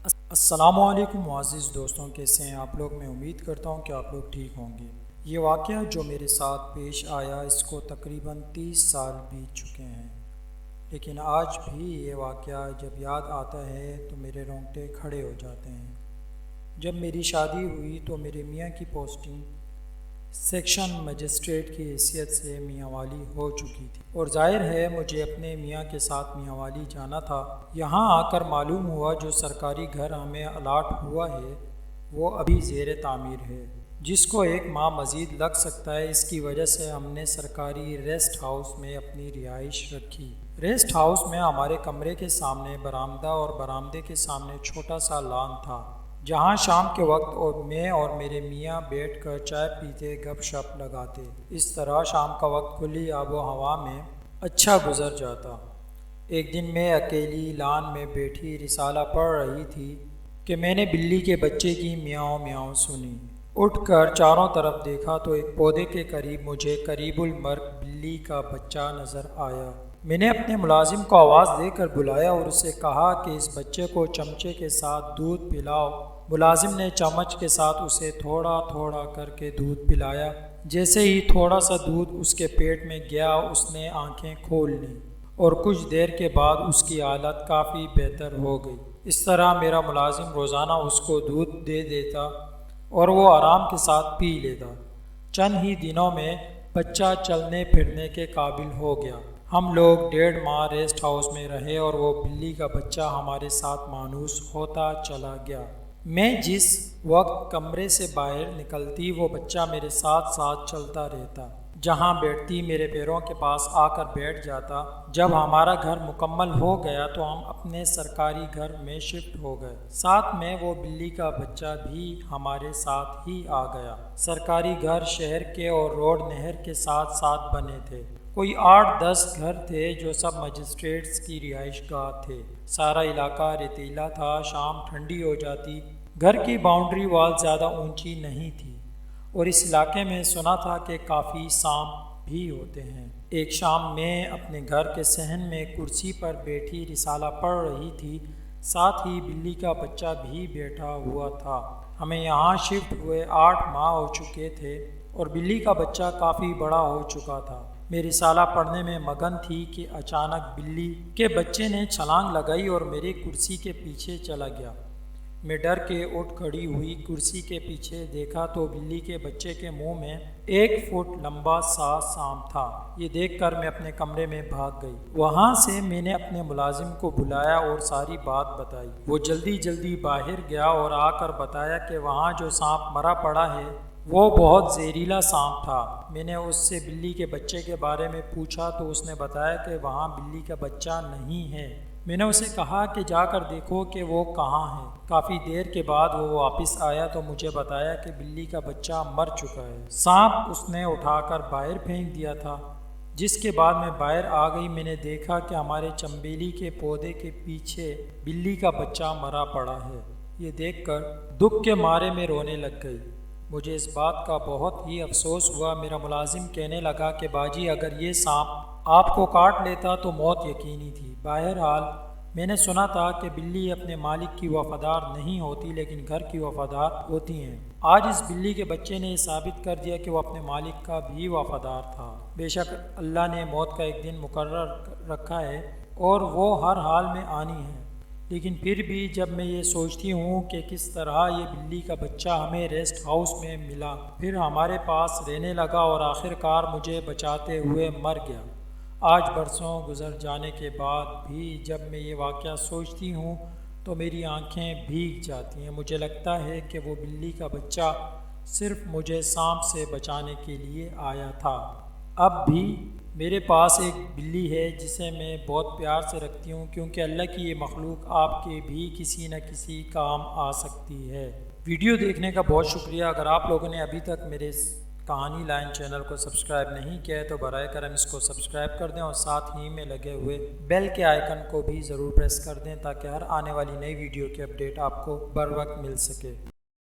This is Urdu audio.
السلام علیکم معزز دوستوں، کیسے ہیں آپ لوگ؟ میں امید کرتا ہوں کہ آپ لوگ ٹھیک ہوں گے۔ یہ واقعہ جو میرے ساتھ پیش آیا اس کو تقریباً 30 سال بیت چکے ہیں، لیکن آج بھی یہ واقعہ جب یاد آتا ہے تو میرے رونگٹے کھڑے ہو جاتے ہیں۔ جب میری شادی ہوئی تو میرے میاں کی پوسٹنگ سیکشن مجسٹریٹ کی حیثیت سے میاں والی ہو چکی تھی، اور ظاہر ہے مجھے اپنے میاں کے ساتھ میاں والی جانا تھا۔ یہاں آ کر معلوم ہوا جو سرکاری گھر ہمیں الاٹ ہوا ہے وہ ابھی زیر تعمیر ہے، جس کو 1 ماہ مزید لگ سکتا ہے۔ اس کی وجہ سے ہم نے سرکاری ریسٹ ہاؤس میں اپنی رہائش رکھی۔ ریسٹ ہاؤس میں ہمارے کمرے کے سامنے برآمدہ اور برآمدے کے سامنے چھوٹا سا لان تھا، جہاں شام کے وقت میں اور میرے میاں بیٹھ کر چائے پیتے گپ شپ لگاتے۔ اس طرح شام کا وقت کھلی آب و ہوا میں اچھا گزر جاتا۔ ایک دن میں اکیلی لان میں بیٹھی رسالہ پڑھ رہی تھی کہ میں نے بلی کے بچے کی میاؤں میاؤں سنی۔ اٹھ کر چاروں طرف دیکھا تو ایک پودے کے قریب مجھے قریب المرگ بلی کا بچہ نظر آیا۔ میں نے اپنے ملازم کو آواز دے کر بلایا اور اسے کہا کہ اس بچے کو چمچے کے ساتھ دودھ پلاؤ۔ ملازم نے چمچ کے ساتھ اسے تھوڑا تھوڑا کر کے دودھ پلایا۔ جیسے ہی تھوڑا سا دودھ اس کے پیٹ میں گیا اس نے آنکھیں کھول لیں، اور کچھ دیر کے بعد اس کی حالت کافی بہتر ہو گئی۔ اس طرح میرا ملازم روزانہ اس کو دودھ دے دیتا اور وہ آرام کے ساتھ پی لیتا۔ چند ہی دنوں میں بچہ چلنے پھرنے کے قابل ہو گیا۔ ہم لوگ 1.5 ماہ ریسٹ ہاؤس میں رہے اور وہ بلی کا بچہ ہمارے ساتھ مانوس ہوتا چلا گیا۔ میں جس وقت کمرے سے باہر نکلتی وہ بچہ میرے ساتھ ساتھ چلتا رہتا۔ جہاں بیٹھتی میرے پیروں کے پاس آ کر بیٹھ جاتا۔ جب ہمارا گھر مکمل ہو گیا تو ہم اپنے سرکاری گھر میں شفٹ ہو گئے۔ ساتھ میں وہ بلی کا بچہ بھی ہمارے ساتھ ہی آ گیا۔ سرکاری گھر شہر کے اور روڈ نہر کے ساتھ ساتھ بنے تھے۔ کوئی 8-10 گھر تھے جو سب مجسٹریٹس کی رہائش گاہ تھے۔ سارا علاقہ ریتیلا تھا۔ شام ٹھنڈی ہو جاتی۔ گھر کی باؤنڈری وال زیادہ اونچی نہیں تھی، اور اس علاقے میں سنا تھا کہ کافی سانپ بھی ہوتے ہیں۔ ایک شام میں اپنے گھر کے صحن میں کرسی پر بیٹھی رسالہ پڑھ رہی تھی، ساتھ ہی بلی کا بچہ بھی بیٹھا ہوا تھا۔ ہمیں یہاں شفٹ ہوئے 8 ماہ ہو چکے تھے اور بلی کا بچہ کافی بڑا ہو چکا تھا۔ میں رسالہ پڑھنے میں مگن تھی کہ اچانک بلی کے بچے نے چھلانگ لگائی اور میری کرسی کے پیچھے چلا گیا۔ میں ڈر کے اٹھ کھڑی ہوئی، کرسی کے پیچھے دیکھا تو بلی کے بچے کے منہ میں 1 فٹ لمبا سا سانپ تھا۔ یہ دیکھ کر میں اپنے کمرے میں بھاگ گئی۔ وہاں سے میں نے اپنے ملازم کو بلایا اور ساری بات بتائی۔ وہ جلدی جلدی باہر گیا اور آ کر بتایا کہ وہاں جو سانپ مرا پڑا ہے وہ بہت زہریلا سانپ تھا۔ میں نے اس سے بلی کے بچے کے بارے میں پوچھا تو اس نے بتایا کہ وہاں بلی کا بچہ نہیں ہے۔ میں نے اسے کہا کہ جا کر دیکھو کہ وہ کہاں ہے۔ کافی دیر کے بعد وہ واپس آیا تو مجھے بتایا کہ بلی کا بچہ مر چکا ہے۔ سانپ اس نے اٹھا کر باہر پھینک دیا تھا۔ جس کے بعد میں باہر آ گئی، میں نے دیکھا کہ ہمارے چنبیلی کے پودے کے پیچھے بلی کا بچہ مرا پڑا ہے۔ یہ دیکھ کر دکھ کے مارے میں رونے لگ گئی۔ مجھے اس بات کا بہت ہی افسوس ہوا۔ میرا ملازم کہنے لگا کہ باجی اگر یہ سانپ آپ کو کاٹ لیتا تو موت یقینی تھی۔ بہرحال میں نے سنا تھا کہ بلی اپنے مالک کی وفادار نہیں ہوتی لیکن گھر کی وفادار ہوتی ہیں۔ آج اس بلی کے بچے نے یہ ثابت کر دیا کہ وہ اپنے مالک کا بھی وفادار تھا۔ بے شک اللہ نے موت کا ایک دن مقرر رکھا ہے اور وہ ہر حال میں آنی ہے، لیکن پھر بھی جب میں یہ سوچتی ہوں کہ کس طرح یہ بلی کا بچہ ہمیں ریسٹ ہاؤس میں ملا، پھر ہمارے پاس رہنے لگا اور آخر کار مجھے بچاتے ہوئے مر گیا۔ آج برسوں گزر جانے کے بعد بھی جب میں یہ واقعہ سوچتی ہوں تو میری آنکھیں بھیگ جاتی ہیں۔ مجھے لگتا ہے کہ وہ بلی کا بچہ صرف مجھے سانپ سے بچانے کے لیے آیا تھا۔ اب بھی میرے پاس ایک بلی ہے جسے میں بہت پیار سے رکھتی ہوں، کیونکہ اللہ کی یہ مخلوق آپ کے بھی کسی نہ کسی کام آ سکتی ہے۔ ویڈیو دیکھنے کا بہت شکریہ۔ اگر آپ لوگوں نے ابھی تک میرے کہانی لائن چینل کو سبسکرائب نہیں کیا ہے تو برائے کرم اس کو سبسکرائب کر دیں اور ساتھ ہی میں لگے ہوئے بیل کے آئیکن کو بھی ضرور پریس کر دیں تاکہ ہر آنے والی نئی ویڈیو کی اپڈیٹ آپ کو بر وقت مل سکے۔